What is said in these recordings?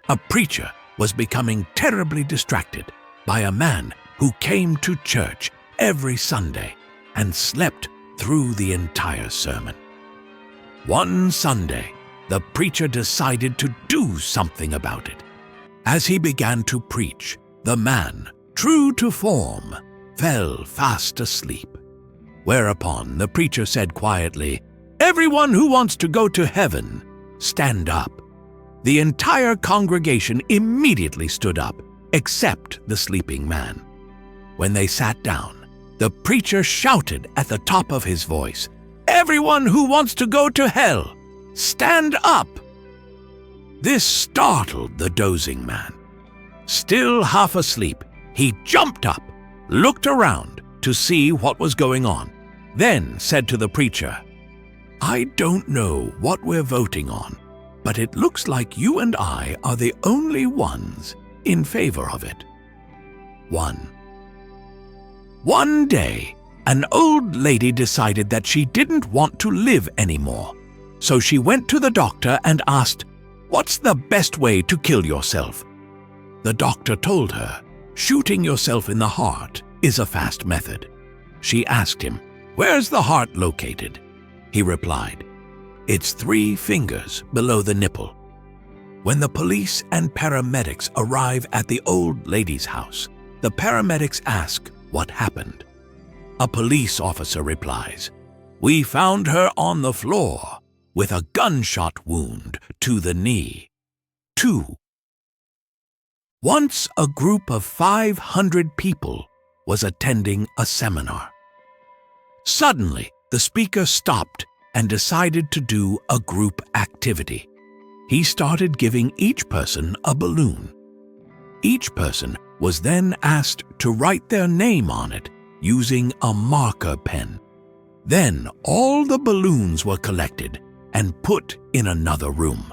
a preacher was becoming terribly distracted by a man who came to church every Sunday and slept through the entire sermon. One Sunday, the preacher decided to do something about it. As he began to preach, the man, true to form, fell fast asleep. Whereupon the preacher said quietly, "Everyone who wants to go to heaven, stand up." The entire congregation immediately stood up, except the sleeping man. When they sat down, the preacher shouted at the top of his voice, "Everyone who wants to go to hell, stand up!" This startled the dozing man. Still half asleep, he jumped up, looked around to see what was going on, then said to the preacher, "I don't know what we're voting on, but it looks like you and I are the only ones in favor of it." One day, an old lady decided that she didn't want to live anymore. So she went to the doctor and asked, "What's the best way to kill yourself?" The doctor told her, "Shooting yourself in the heart is a fast method." She asked him, "Where's the heart located?" He replied, "It's 3 fingers below the nipple." When the police and paramedics arrive at the old lady's house, the paramedics ask what happened. A police officer replies, "We found her on the floor with a gunshot wound to the knee." 2. Once a group of 500 people was attending a seminar. Suddenly, the speaker stopped and decided to do a group activity. He started giving each person a balloon. Each person was then asked to write their name on it using a marker pen. Then all the balloons were collected and put in another room.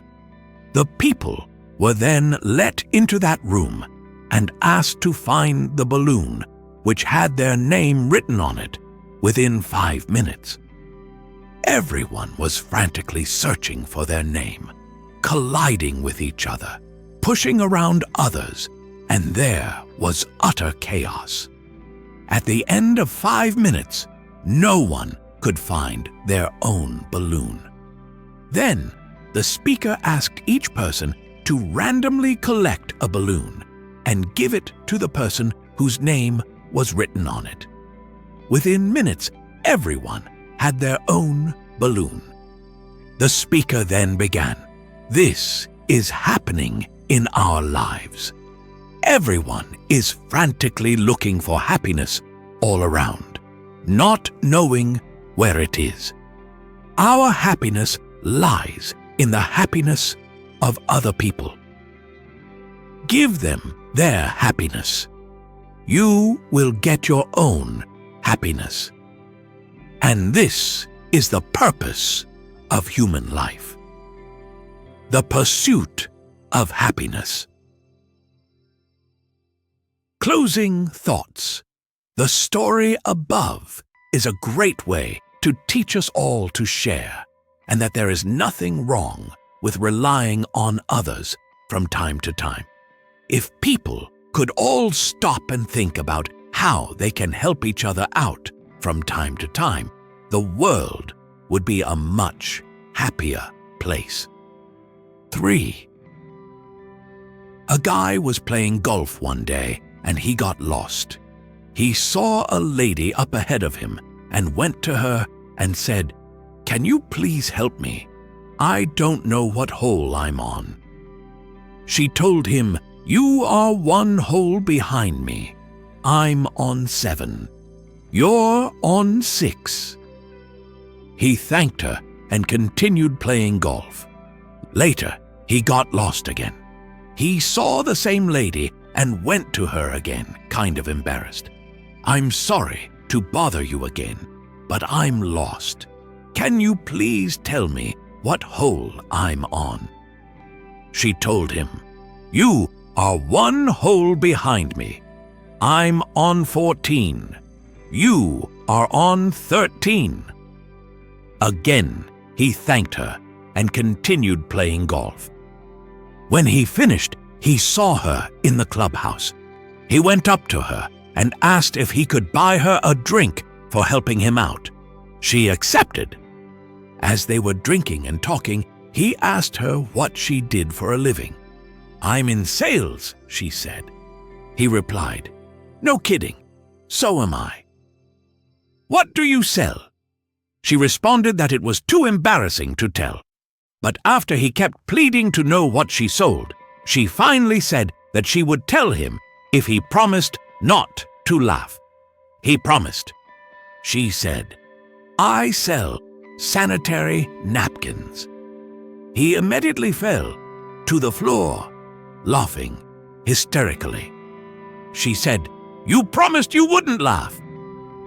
The people were then let into that room and asked to find the balloon which had their name written on it within 5 minutes. Everyone was frantically searching for their name, colliding with each other, pushing around others, and there was utter chaos. At the end of 5 minutes, no one could find their own balloon. Then, the speaker asked each person to randomly collect a balloon and give it to the person whose name was written on it. Within minutes, everyone had their own balloon. The speaker then began, "This is happening in our lives. Everyone is frantically looking for happiness all around, not knowing where it is. Our happiness lies in the happiness of other people. Give them their happiness. You will get your own happiness. And this is the purpose of human life. The pursuit of happiness." Closing thoughts. The story above is a great way to teach us all to share, and that there is nothing wrong with relying on others from time to time. If people could all stop and think about how they can help each other out from time to time, the world would be a much happier place. 3. A guy was playing golf one day and he got lost. He saw a lady up ahead of him and went to her and said, "Can you please help me? I don't know what hole I'm on." She told him, "You are 1 hole behind me. I'm on 7. You're on 6. He thanked her and continued playing golf. Later, he got lost again. He saw the same lady and went to her again, kind of embarrassed. "I'm sorry to bother you again, but I'm lost. Can you please tell me what hole I'm on?" She told him, "You are 1 hole behind me. I'm on 14. You are on 13. Again, he thanked her and continued playing golf. When he finished, he saw her in the clubhouse. He went up to her and asked if he could buy her a drink for helping him out. She accepted. As they were drinking and talking, he asked her what she did for a living. "I'm in sales," she said. He replied, "No kidding, so am I." "What do you sell?" She responded that it was too embarrassing to tell. But after he kept pleading to know what she sold, she finally said that she would tell him if he promised not to laugh. He promised. She said, "I sell sanitary napkins." He immediately fell to the floor, laughing hysterically. She said, "You promised you wouldn't laugh."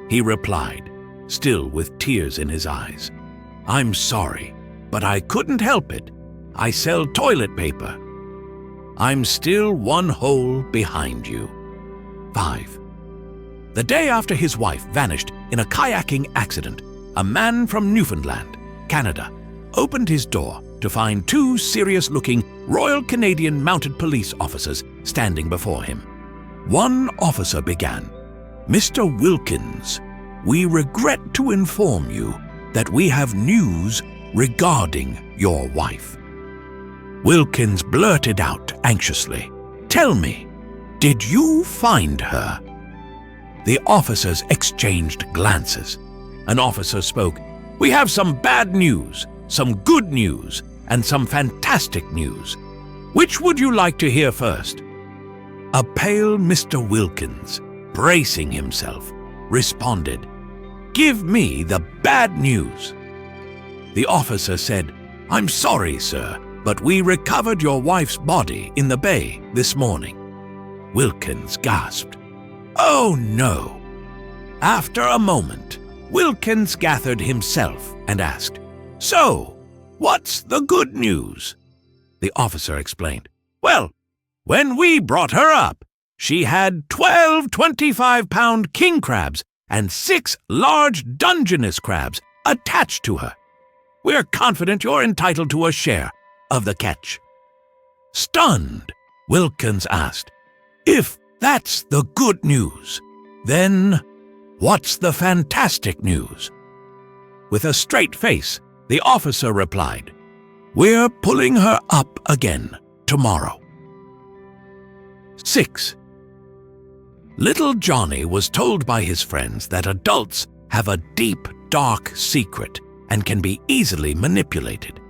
He replied, still with tears in his eyes, "I'm sorry, but I couldn't help it. I sell toilet paper. I'm still one hole behind you." 5. The day after his wife vanished in a kayaking accident, a man from Newfoundland, Canada, opened his door to find two serious-looking Royal Canadian Mounted Police officers standing before him. One officer began, "Mr. Wilkins, we regret to inform you that we have news regarding your wife." Wilkins blurted out anxiously, "Tell me, did you find her?" The officers exchanged glances. An officer spoke, "We have some bad news, some good news, and some fantastic news. Which would you like to hear first?" A pale Mr. Wilkins, bracing himself, responded, "Give me the bad news." The officer said, "I'm sorry, sir, but we recovered your wife's body in the bay this morning." Wilkins gasped, "Oh no!" After a moment, Wilkins gathered himself and asked, "So, what's the good news?" The officer explained, "Well, when we brought her up, she had 12 25-pound king crabs and 6 large Dungeness crabs attached to her. We're confident you're entitled to a share of the catch." Stunned, Wilkins asked, "If that's the good news, then what's the fantastic news?" With a straight face, the officer replied, "We're pulling her up again tomorrow." 6. Little Johnny was told by his friends that adults have a deep, dark secret and can be easily manipulated.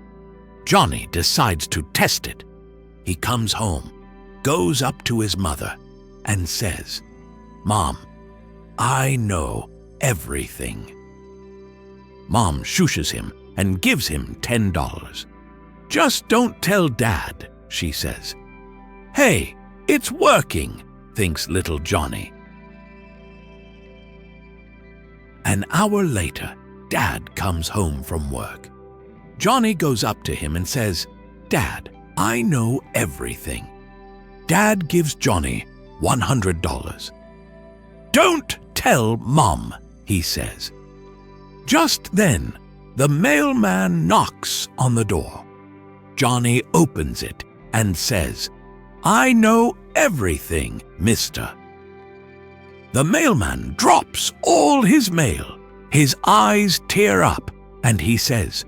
Johnny decides to test it. He comes home, goes up to his mother, and says, "Mom, I know everything." Mom shushes him and gives him $10. "Just don't tell Dad," she says. "Hey, it's working," thinks little Johnny. An hour later, Dad comes home from work. Johnny goes up to him and says, "Dad, I know everything." Dad gives Johnny $100. "Don't tell Mom," he says. Just then, the mailman knocks on the door. Johnny opens it and says, "I know everything, mister." The mailman drops all his mail. His eyes tear up, and he says,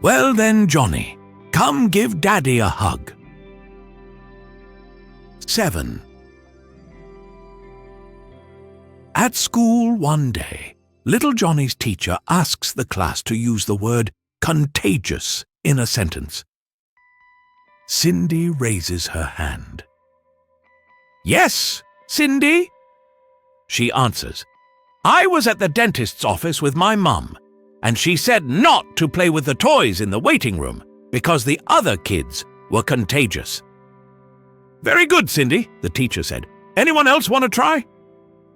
"Well then, Johnny, come give Daddy a hug." 7. At school one day, little Johnny's teacher asks the class to use the word contagious in a sentence. Cindy raises her hand. "Yes, Cindy?" She answers, "I was at the dentist's office with my mum, and she said not to play with the toys in the waiting room because the other kids were contagious." "Very good, Cindy," the teacher said. "Anyone else want to try?"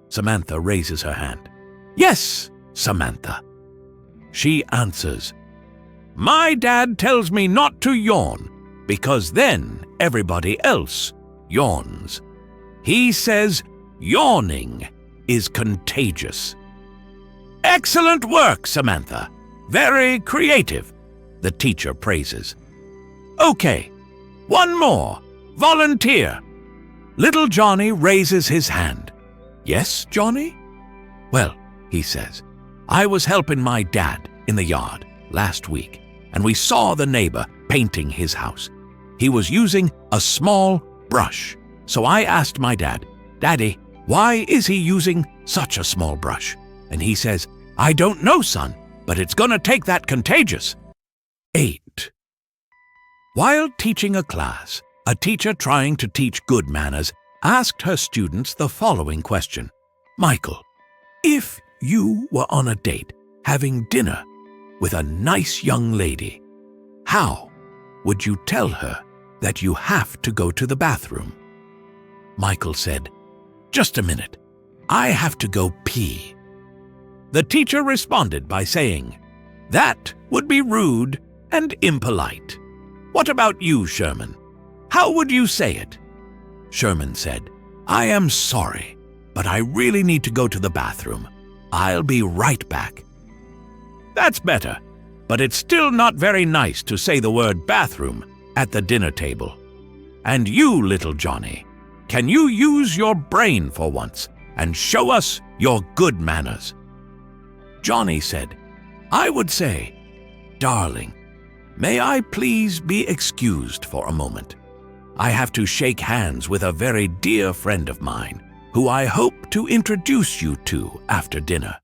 Samantha raises her hand. "Yes, Samantha." She answers, "My dad tells me not to yawn because then everybody else yawns. He says yawning is contagious." "Excellent work, Samantha. Very creative," the teacher praises. "Okay, one more. Volunteer Little Johnny raises his hand. "Yes, Johnny?" "Well," he says, "I was helping my dad in the yard last week, and we saw the neighbor painting his house. He was using a small brush. So I asked my dad, 'Daddy, why is he using such a small brush?' And he says, 'I don't know, son, but it's gonna take that contagious.'" 8. While teaching a class, a teacher trying to teach good manners asked her students the following question. "Michael, if you were on a date having dinner with a nice young lady, how would you tell her that you have to go to the bathroom?" Michael said, "Just a minute, I have to go pee." The teacher responded by saying, "That would be rude and impolite. What about you, Sherman? How would you say it?" Sherman said, "I am sorry, but I really need to go to the bathroom. I'll be right back." "That's better, but it's still not very nice to say the word bathroom at the dinner table. And you, little Johnny, can you use your brain for once and show us your good manners?" Johnny said, "I would say, 'Darling, may I please be excused for a moment? I have to shake hands with a very dear friend of mine, who I hope to introduce you to after dinner.'"